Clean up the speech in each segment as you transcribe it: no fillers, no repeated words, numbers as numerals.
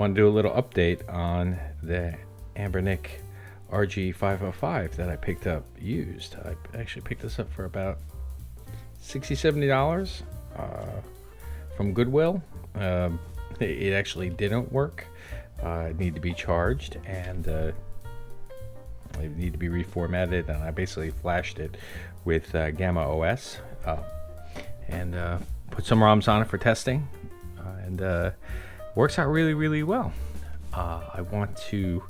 want to do a little update on the Anbernic RG505 that I picked up used. I actually picked this up for about $60-70 from Goodwill. It actually didn't work. It needed to be charged, and it needed to be reformatted, and I basically flashed it with Gamma OS and put some ROMs on it for testing, and works out really well. I want to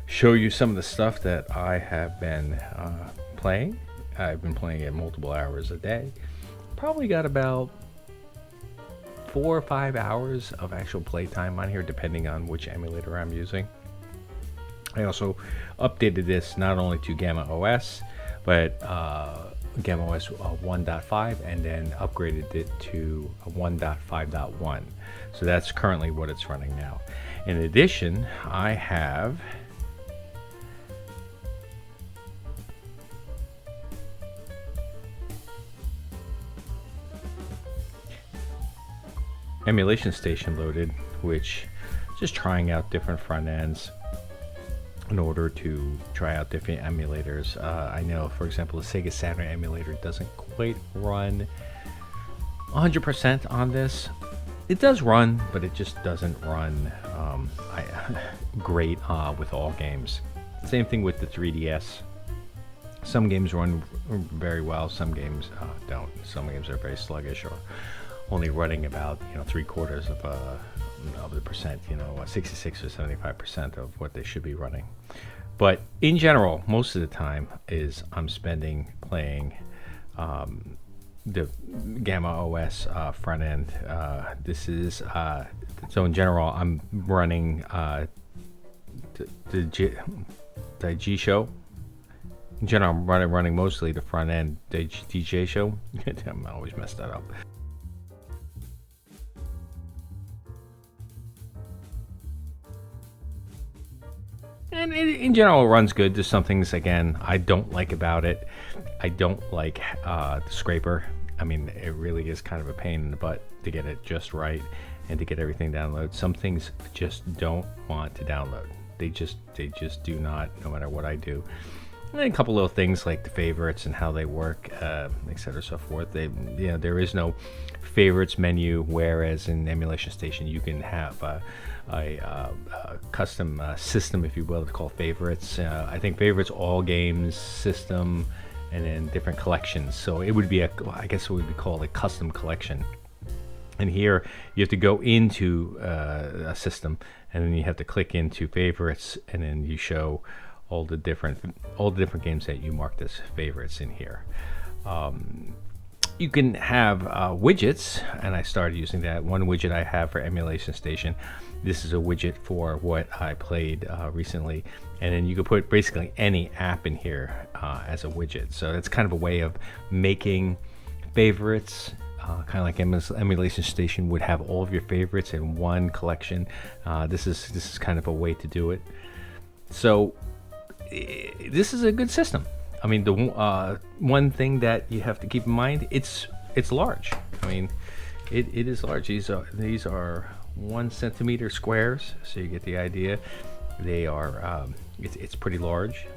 show you some of the stuff that I have been playing. I've been playing it multiple hours a day. Probably got about 4 or 5 hours of actual playtime on here, depending on which emulator I'm using. I also updated this not only to Gamma OS, but Gamma OS 1.5, and then upgraded it to 1.5.1. So that's currently what it's running now. In addition, I have Emulation Station loaded, which is just trying out different front ends in order to try out different emulators. I know, for example, the Sega Saturn emulator doesn't quite run 100% on this. It does run, but it just doesn't run great with all games. Same thing with the 3DS. Some games run very well, some games don't. Some games are very sluggish, or only running about 3/4 of the percent, 66 or 75% of what they should be running. But in general, most of the time is I'm spending playing the Gamma OS front end. This is so in general I'm running the G show. In general, I'm running mostly the front end, the DJ show. I always mess that up. And in general, it runs good. There's some things, again, I don't like about it. I don't like the scraper. I mean, it really is kind of a pain in the butt to get it just right and to get everything downloaded. Some things just don't want to download. They just do not, no matter what I do. And a couple little things like the favorites and how they work, etc., so forth. There is no favorites menu, whereas in Emulation Station you can have a custom system, if you will, to call favorites. I think favorites, all games, system, and then different collections. So it would be I guess it would be called a custom collection. And here you have to go into a system, and then you have to click into favorites, and then you show all the different games that you marked as favorites in here. You can have widgets, and I started using that. One widget I have for Emulation Station, this is a widget for what I played recently, and then you can put basically any app in here as a widget. So it's kind of a way of making favorites, kind of like Emulation Station would have all of your favorites in one collection. This is kind of a way to do it. So this is a good system. I mean, the one thing that you have to keep in mind, it's large. I mean, it is large. These are 1 centimeter squares, so you get the idea. They are it's pretty large,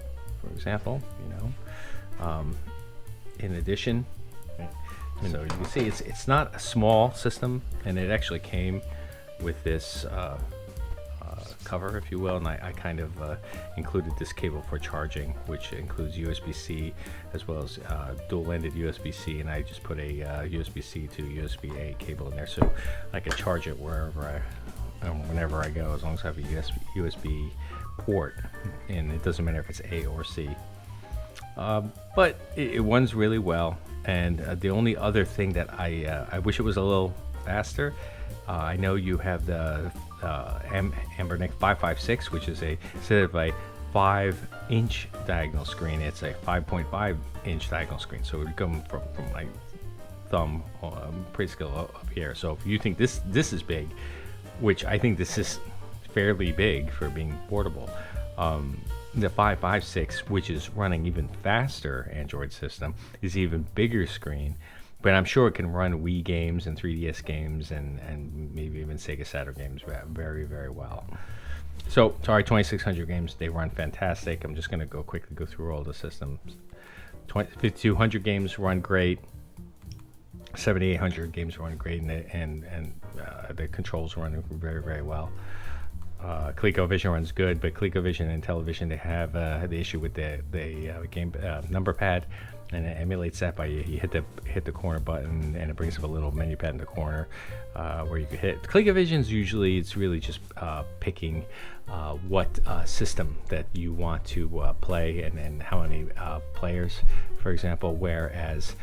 for example. In addition, so you can see it's not a small system, and it actually came with this cover, if you will, and I kind of included this cable for charging, which includes USB-C as well as dual-ended USB-C, and I just put a USB-C to USB-A cable in there, so I can charge it whenever I go, as long as I have a USB port, and it doesn't matter if it's A or C. But it runs really well, and the only other thing that I wish it was a little faster. I know you have the Anbernic 556, which is instead of a 5-inch diagonal screen, it's a 5.5-inch diagonal screen. So it would come from my thumb, pretty still up here. So if you think this is big, which I think this is fairly big for being portable, the 556, which is running even faster Android system, is even bigger screen. but I'm sure it can run Wii games and 3DS games and maybe even Sega Saturn games very, very well. So, Atari 2600 games, they run fantastic. I'm just going to quickly go through all the systems. 5200 games run great. 7800 games run great, and the controls run very, very well. ColecoVision runs good, but ColecoVision and Television, they have the issue with the game number pad, and it emulates that by you hit the corner button, and it brings up a little menu pad in the corner where you can hit. ColecoVision's usually, it's really just picking what system that you want to play, and then how many players, for example, whereas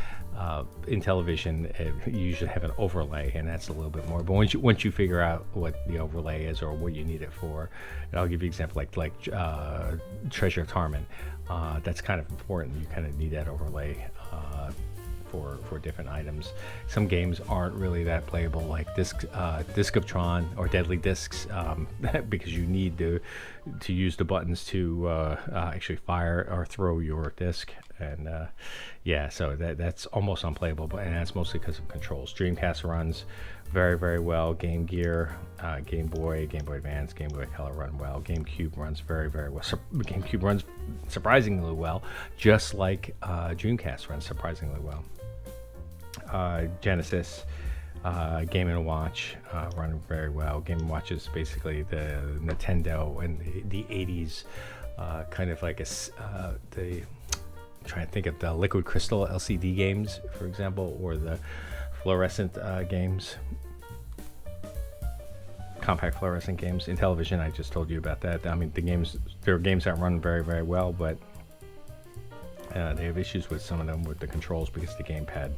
in Television, you usually have an overlay, and that's a little bit more. But once you figure out what the overlay is or what you need it for, and I'll give you an example like Treasure of Tarman. That's kind of important. You kind of need that overlay for different items. Some games aren't really that playable, like Disc of Tron or Deadly Discs, because you need to use the buttons to actually fire or throw your disc. And yeah, so that's almost unplayable, and that's mostly because of controls. Dreamcast runs very, very well. Game Gear, Game Boy Advance, Game Boy Color run well. GameCube runs very, very well. GameCube runs surprisingly well, just like Dreamcast runs surprisingly well. Genesis, Game & Watch run very well. Game & Watch is basically the Nintendo in the 80s, kind of like I'm trying to think of the Liquid Crystal LCD games, for example, or the fluorescent games, compact fluorescent games. In Television, I just told you about that. I mean, there are games that run very, very well, but they have issues with some of them with the controls because the gamepad,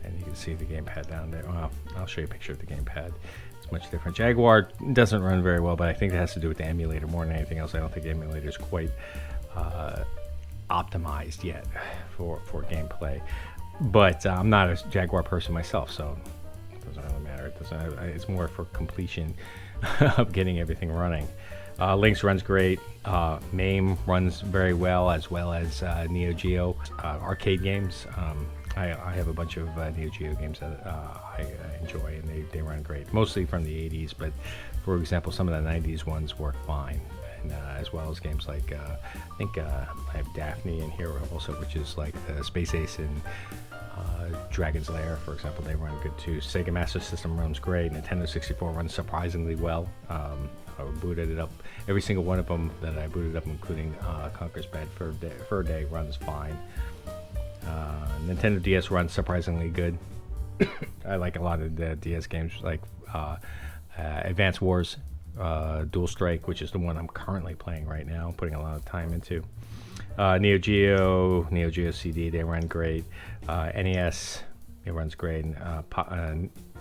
and you can see the gamepad down there. Well, I'll show you a picture of the gamepad. It's much different. Jaguar doesn't run very well, but I think it has to do with the emulator more than anything else. I don't think the emulator is quite optimized yet for gameplay, but I'm not a Jaguar person myself, so it doesn't really matter. It's more for completion of getting everything running. Lynx runs great. MAME runs very well as Neo Geo arcade games. I have a bunch of Neo Geo games that I enjoy, and they run great, mostly from the 80s, but for example, some of the 90s ones work fine. As well as games like I think I have Daphne in here also, which is like the Space Ace and Dragon's Lair, for example. They run good too. Sega Master System runs great. Nintendo 64 runs surprisingly well. I booted it up. Every single one of them that I booted up, including Conker's Bad Fur Day, runs fine. Nintendo DS runs surprisingly good. I like a lot of the DS games, like Advance Wars, Dual Strike, which is the one I'm currently playing right now, putting a lot of time into. Neo Geo CD, they run great. NES, it runs great.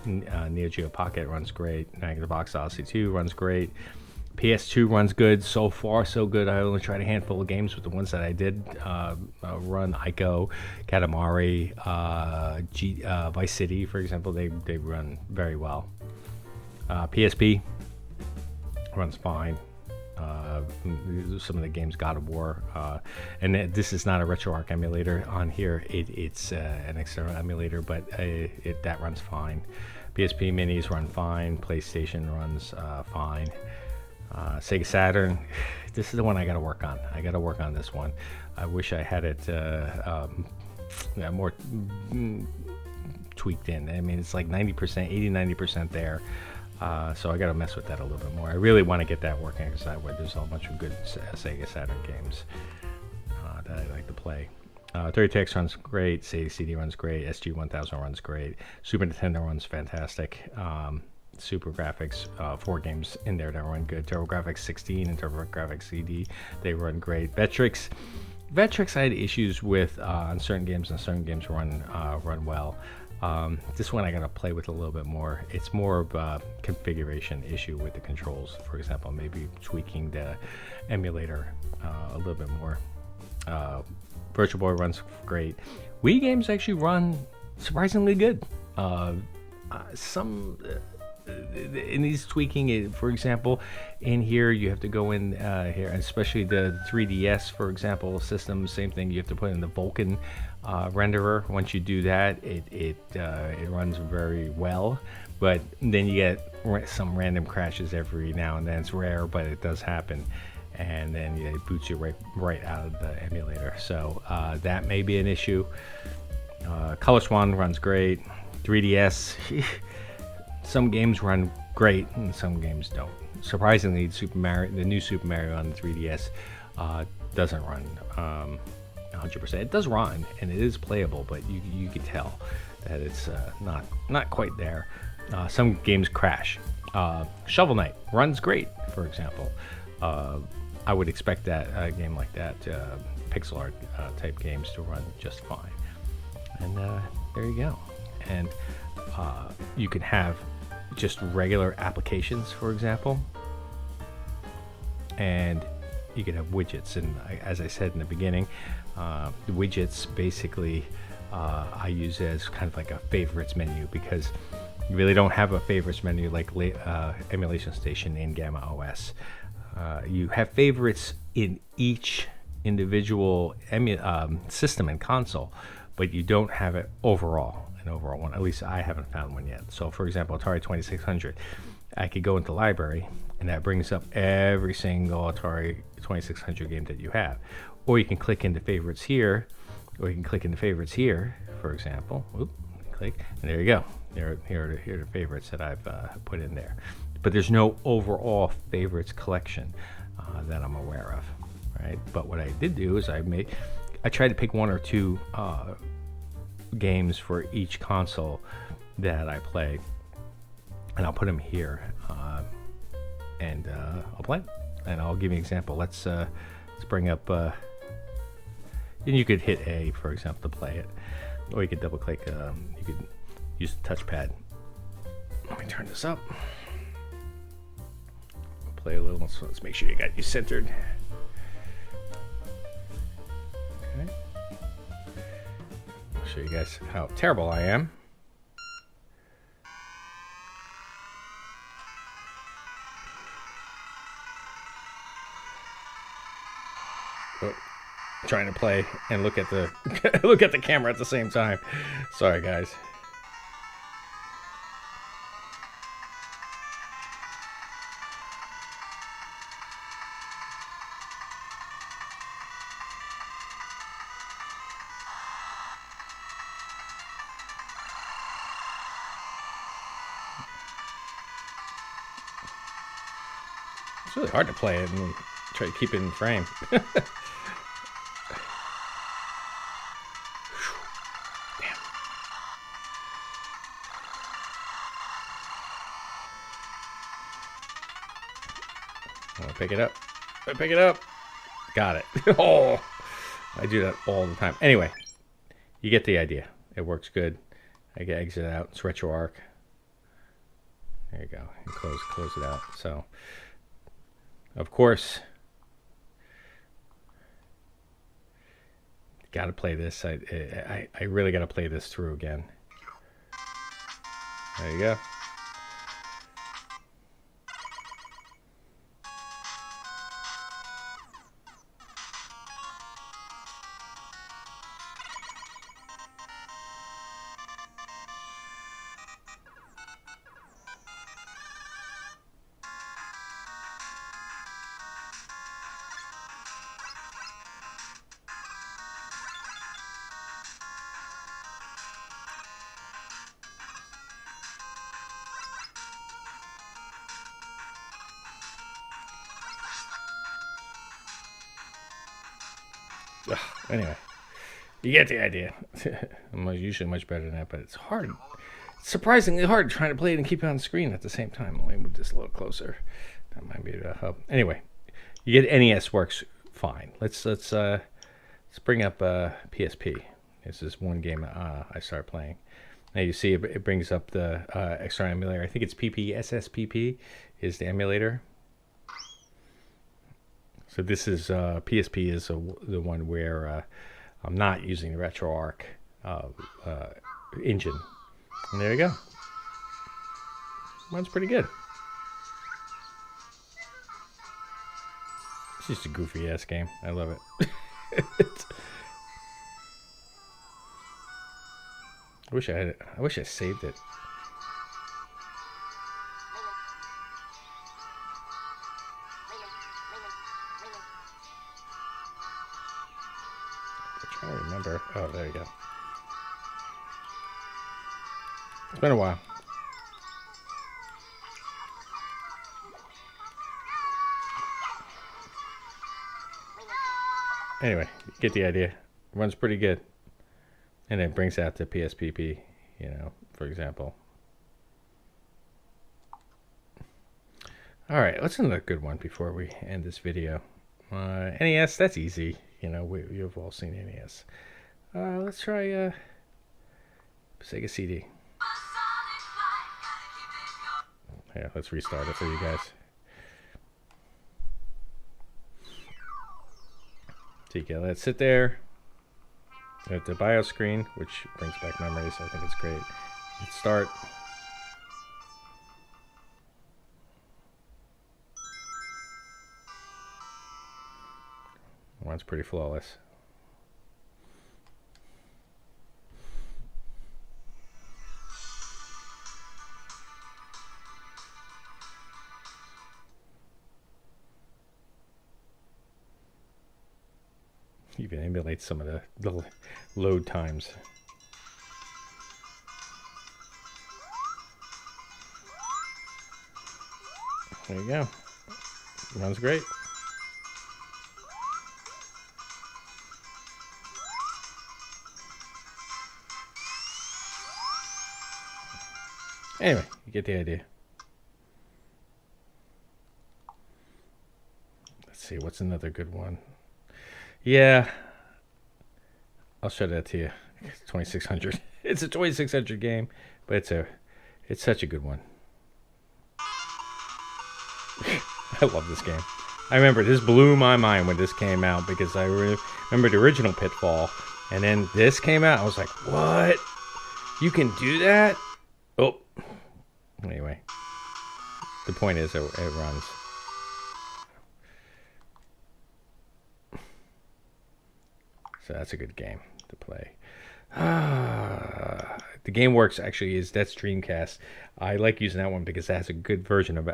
Neo Geo Pocket runs great. Negative Box Odyssey 2 runs great. PS2 runs good. So far, so good. I only tried a handful of games, with the ones that I did run, Ico, Katamari, Vice City, for example, they run very well. PSP runs fine. Some of the games, God of War, and this is not a RetroArch emulator on here. It's an external emulator, but that runs fine. PSP Minis run fine. PlayStation runs fine. Sega Saturn, this is the one I got to work on. I got to work on this one. I wish I had it more tweaked in. I mean, it's like 90%, 80-90% there. So I got to mess with that a little bit more. I really want to get that working, because there's a bunch of good Sega Saturn games that I like to play. 30TX runs great. Sega CD runs great. SG-1000 runs great. Super Nintendo runs fantastic. Super Graphics, 4 games in there that run good. TurboGrafx 16 and TurboGrafx CD, they run great. Vectrix, I had issues with on certain games, and certain games run well. This one I gotta play with a little bit more. It's more of a configuration issue with the controls. For example, maybe tweaking the emulator a little bit more. Virtual Boy runs great. Wii games actually run surprisingly good. Some it needs tweaking. For example, in here you have to go in here, especially the 3DS, for example, system. Same thing. You have to put in the Vulkan renderer. Once you do that, it runs very well. But then you get some random crashes every now and then. It's rare, but it does happen. And then it boots you right out of the emulator. So that may be an issue. Color Swan runs great. 3DS. Some games run great and some games don't. Surprisingly, the new Super Mario on the 3DS doesn't run 100%. It does run and it is playable, but you can tell that it's not quite there. Some games crash. Shovel Knight runs great, for example. I would expect that a game like that, pixel art type games, to run just fine. And there you go. And you can have just regular applications, for example, and you can have widgets. And as I said in the beginning, the widgets basically I use as kind of like a favorites menu, because you really don't have a favorites menu like Emulation Station in Gamma OS. You have favorites in each individual system and console, but you don't have it overall. An overall one. At least I haven't found one yet. So, for example, Atari 2600, I could go into library, and that brings up every single Atari 2600 game that you have. Or you can click into favorites here, or you can click into favorites here, for example. Oop, click, and there you go. Here are the favorites that I've put in there. But there's no overall favorites collection that I'm aware of, right? But what I did do is I tried to pick one or two games for each console that I play, and I'll put them here, and I'll play them. And I'll give you an example. Let's bring up. And you could hit A, for example, to play it, or you could double click. You could use the touchpad. Let me turn this up. Play a little. So let's make sure you got you centered. Okay. I'll show you guys how terrible I am. Oh, trying to play and look at the look at the camera at the same time. Sorry, guys. It's really hard to play it and try to keep it in frame. Damn. I pick it up. I pick it up. Got it. Oh, I do that all the time. Anyway, you get the idea. It works good. I can exit out. It's RetroArch. There you go. And close it out. So, of course, got to play this. I really got to play this through again. There you go. Anyway, you get the idea. I'm usually much better than that, but it's hard. It's surprisingly hard trying to play it and keep it on the screen at the same time. Let me move this a little closer. That might be a help. Anyway, you get NES works fine. Let's bring up PSP. This is one game I started playing. Now you see it brings up the external emulator. I think it's SSPP is the emulator. So this is PSP is the one where I'm not using the RetroArch engine. And there you go. Runs pretty good. It's just a goofy ass game. I love it. I wish I saved it. I'm trying to remember. Oh, there you go. It's been a while. Anyway, you get the idea. Runs pretty good. And it brings out the PSPP, you know, for example. Alright, let's another good one before we end this video. NES, that's easy. You know, you've all seen NES. Let's try Sega CD. Yeah, let's restart it for you guys. So you can let it sit there. At the BIOS screen, which brings back memories. I think it's great. Let's start. Runs pretty flawless. Even emulate some of the load times. There you go. Runs great. Anyway, you get the idea. Let's see, what's another good one? Yeah, I'll show that to you. It's 2600. It's a 2600 game, but it's such a good one. I love this game. I remember this blew my mind when this came out because I remember the original Pitfall, and then this came out. I was like, "What? You can do that?" Oh, anyway, the point is, it runs. So that's a good game to play. The game works actually that's Dreamcast. I like using that one because it has a good version of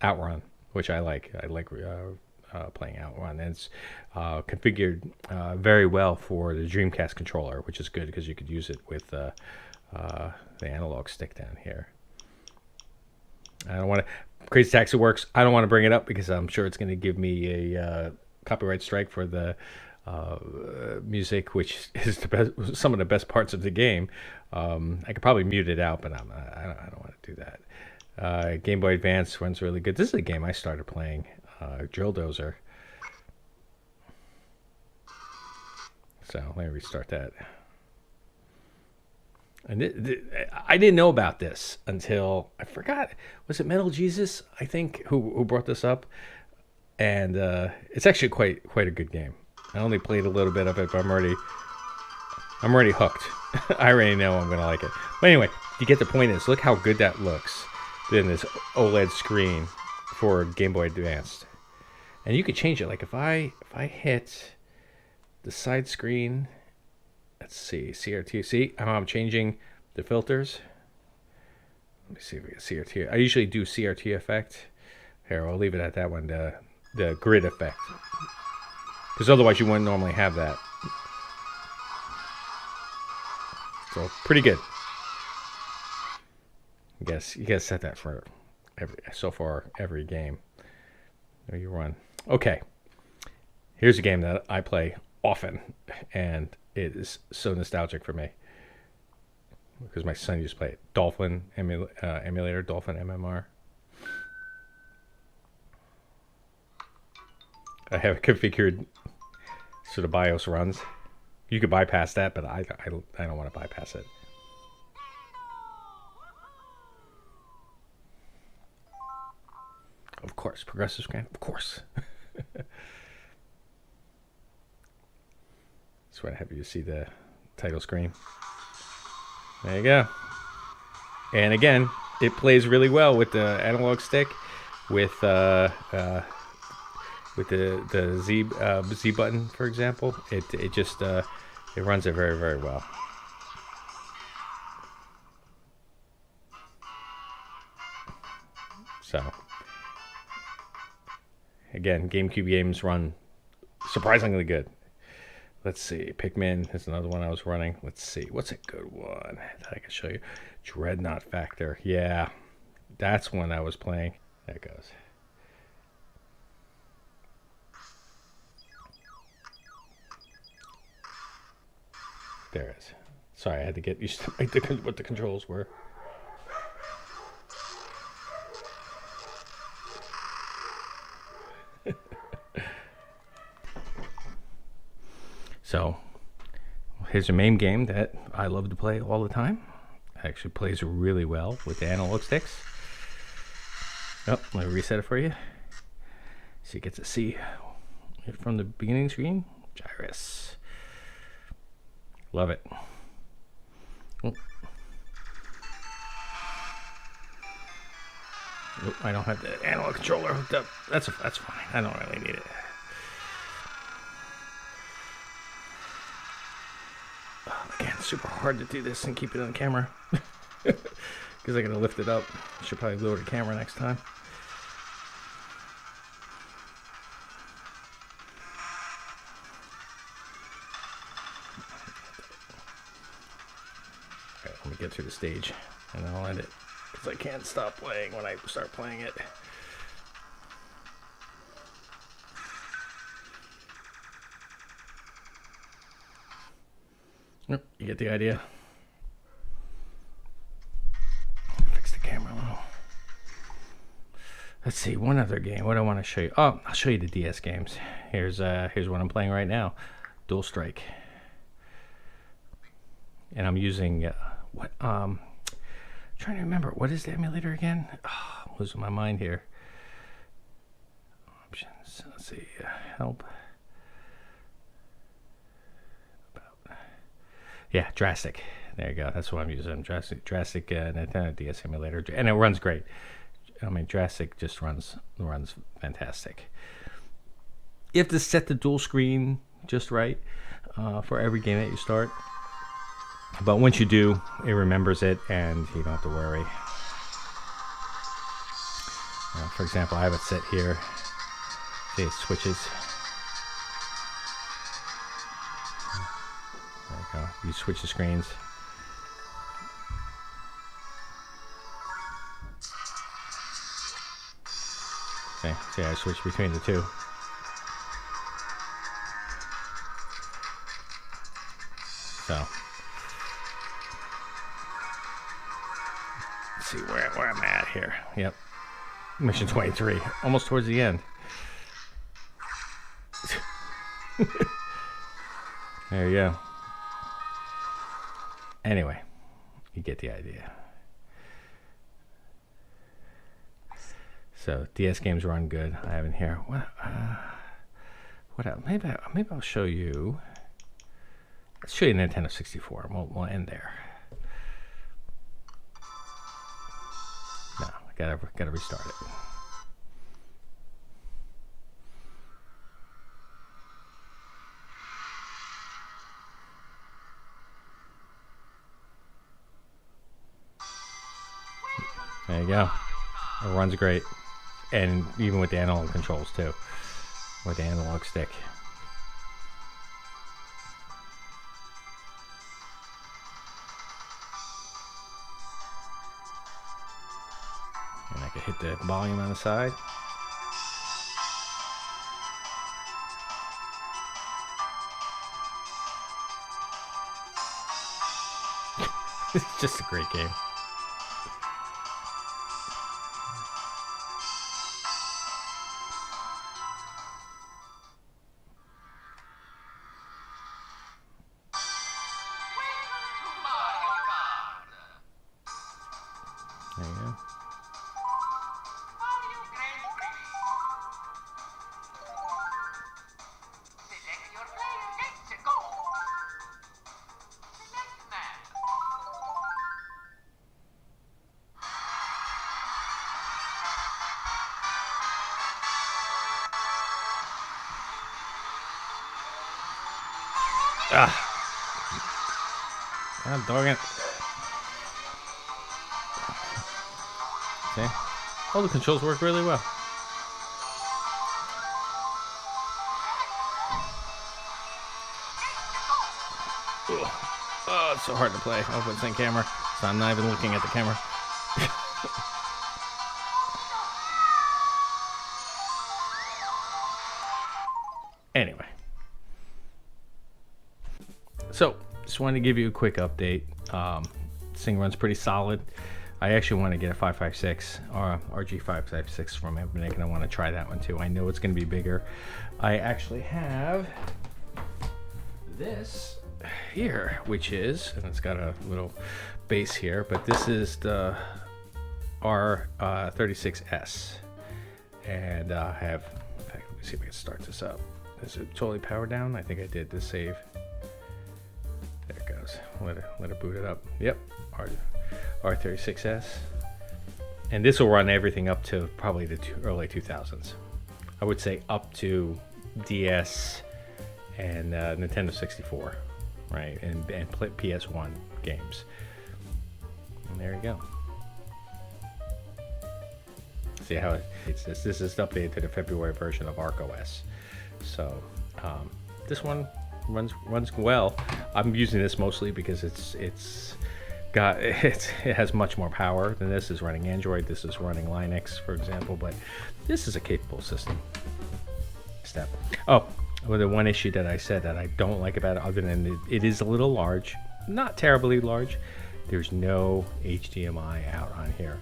Outrun, which I like. I like playing Outrun. And it's configured very well for the Dreamcast controller, which is good because you could use it with the analog stick down here. I don't want to... Crazy Taxi works. I don't want to bring it up because I'm sure it's going to give me a copyright strike for the music, which is some of the best parts of the game. I could probably mute it out, but I don't want to do that. Game Boy Advance runs really good. This is a game I started playing, Drill Dozer. So let me restart that. And I didn't know about this until I forgot. Was it Metal Jesus? I think who brought this up, and it's actually quite a good game. I only played a little bit of it, but I'm already hooked. I already know I'm gonna like it. But anyway, you get the point. Is look how good that looks in this OLED screen for Game Boy Advance, and you could change it. Like if I hit the side screen, let's see, CRT. See how I'm changing the filters. Let me see if we get CRT. I usually do CRT effect. Here, I'll leave it at that one. The grid effect. Because otherwise you wouldn't normally have that. So pretty good. I guess you gotta set that for every game. There you run. Okay. Here's a game that I play often, and it is so nostalgic for me. Because my son used to play it. Dolphin emulator, Dolphin MMR. I have it configured so the BIOS runs. You could bypass that, but I don't want to bypass it. Of course, progressive scan. Of course. That's what I have you see the title screen. There you go. And again, it plays really well with the analog stick, with the Z button, for example. It just it runs it very, very well. So again, GameCube games run surprisingly good. Let's see, Pikmin is another one I was running. Let's see, what's a good one that I can show you? Dreadnought Factor. Yeah, that's one I was playing. There it goes. There it is. Sorry, I had to get used to what the controls were. So, here's a MAME game that I love to play all the time. It actually plays really well with the analog sticks. Oh, let me reset it for you. So you get to see it from the beginning screen. Gyrus. Love it. Oh. Oh, I don't have the analog controller hooked up. That's fine. I don't really need it. Again, super hard to do this and keep it on camera because I gotta lift it up. Should probably lower the camera next time. Okay, let me get to the stage and I'll end it because I can't stop playing when I start playing it. Yep, you get the idea. Fix the camera a little. Let's see, one other game. What do I want to show you? Oh, I'll show you the DS games. Here's what I'm playing right now. Dual Strike. And I'm using trying to remember, what is the emulator again? Oh, I'm losing my mind here. Options. Let's see. Help. Yeah, Drastic. There you go. That's what I'm using. Drastic Nintendo DS emulator, and it runs great. I mean, Drastic just runs fantastic. You have to set the dual screen just right for every game that you start. But once you do, it remembers it, and you don't have to worry. For example, I have it set here. See, it switches. There you go. You switch the screens. See, I switch between the two. So, let's see where I'm at here. Yep. Mission 23. Almost towards the end. There you go. Anyway, you get the idea. So DS games run good. I have in here. What else? Maybe I'll show you. Let's show you Nintendo 64. We'll end there. No, I gotta restart it. There you go. It runs great. And even with the analog controls too. With the analog stick. And I can hit the volume on the side. It's just a great game. There you go. God dog it. See? All the controls work really well. Ugh. Oh, it's so hard to play. Oh, it's in camera, so I'm not even looking at the camera. Anyway. So, just wanted to give you a quick update. This thing runs pretty solid. I actually want to get a 556 or RG556 from Anbernic, and I want to try that one too. I know it's going to be bigger. I actually have this here, which is, and it's got a little base here, but this is the R36S, and I have, in fact, let me see if I can start this up. Is it totally powered down? I think I did the save. There it goes. Let it boot it up. Yep, R36S, and this will run everything up to probably the early 2000s. I would say up to DS and Nintendo 64, right, and PS1 games. And there you go. See how it's this is updated to the February version of ArcOS. So this one runs well. I'm using this mostly because it has much more power than this. Is running Android. This is running Linux, for example. But this is a capable system. Step. Oh, well, the one issue that I said that I don't like about it, other than it is a little large, not terribly large. There's no HDMI out on here.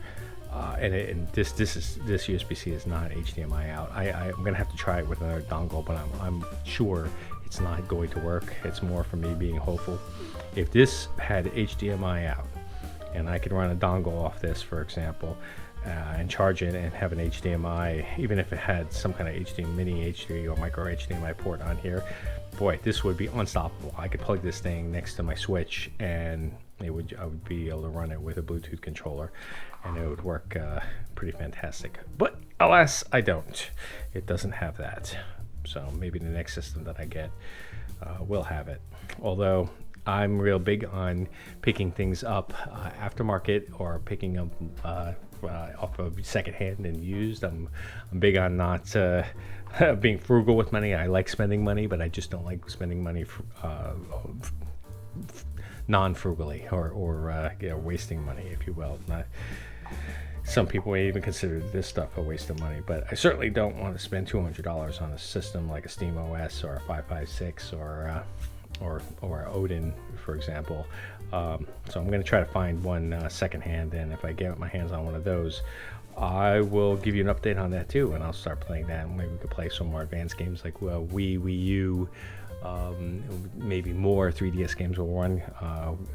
And this USB-C is not HDMI out. I'm gonna have to try it with another dongle, but I'm sure it's not going to work. It's more for me being hopeful. If this had HDMI out, and I could run a dongle off this, for example, and charge it and have an HDMI, even if it had some kind of mini HD or micro HDMI port on here, boy, this would be unstoppable. I could plug this thing next to my Switch, and I would be able to run it with a Bluetooth controller, and it would work pretty fantastic. But alas, I don't. It doesn't have that. So maybe the next system that I get will have it. Although I'm real big on picking things up aftermarket, or picking up off of secondhand and used. I'm big on not being frugal with money. I like spending money, but I just don't like spending money non-frugally, or wasting money, if you will. Some people may even consider this stuff a waste of money, but I certainly don't want to spend $200 on a system like a Steam OS or a 556 or Odin, for example. So I'm going to try to find one secondhand, and if I get my hands on one of those, I will give you an update on that too, and I'll start playing that. Maybe we could play some more advanced games like Wii U. Maybe more 3DS games will run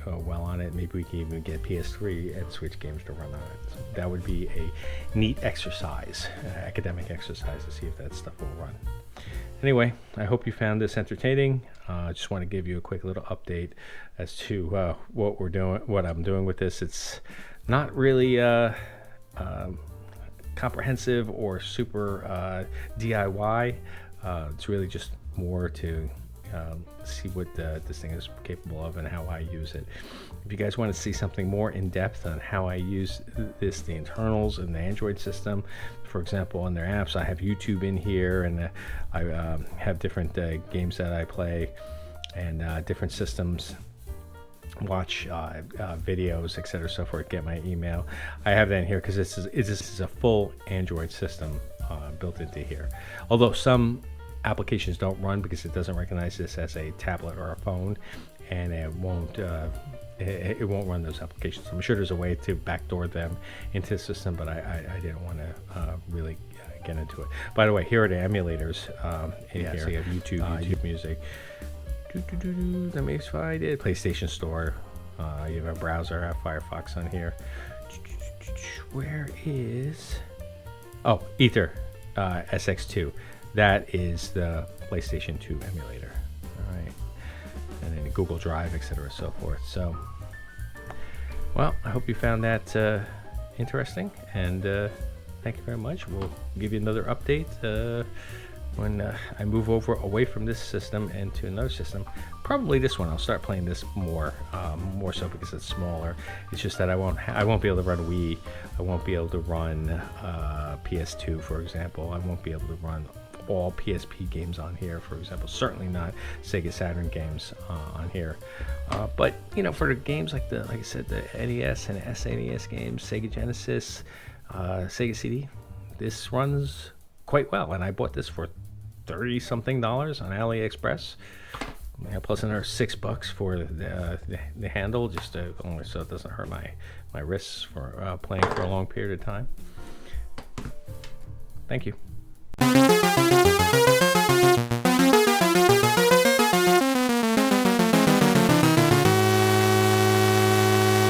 well on it. Maybe we can even get PS3 and Switch games to run on it. So that would be a neat exercise, academic exercise, to see if that stuff will run. Anyway, I hope you found this entertaining. I just want to give you a quick little update as to what I'm doing with this. It's not really comprehensive or super DIY. It's really just more to see what this thing is capable of and how I use it. If you guys want to see something more in depth on how I use this, the internals in the Android system, for example, on their apps, I have YouTube in here, and I have different games that I play, and different systems, watch videos, etc., so forth, get my email. I have that in here because this is a full Android system built into here. Although some applications don't run because it doesn't recognize this as a tablet or a phone, and it won't run those applications. I'm sure there's a way to backdoor them into the system, but I didn't want to really get into it. By the way, here are the emulators in here. So you have YouTube Music. Let me find it. PlayStation Store. You have a browser. I have Firefox on here. Where is? Oh, Ether SX2. That is the PlayStation 2 emulator. All right, and then Google Drive, etc., so forth. So, well, I hope you found that interesting, and thank you very much. We'll give you another update when I move away from this system into another system. Probably this one. I'll start playing this more so because it's smaller. It's just that I won't be able to run Wii. I won't be able to run PS2, for example. I won't be able to run all PSP games on here, for example. Certainly not Sega Saturn games on here. But you know, for the games like I said, the NES and SNES games, Sega Genesis, Sega CD, this runs quite well. And I bought this for $30-something on AliExpress. Yeah, plus another $6 for the handle, just only so it doesn't hurt my wrists for playing for a long period of time. Thank you.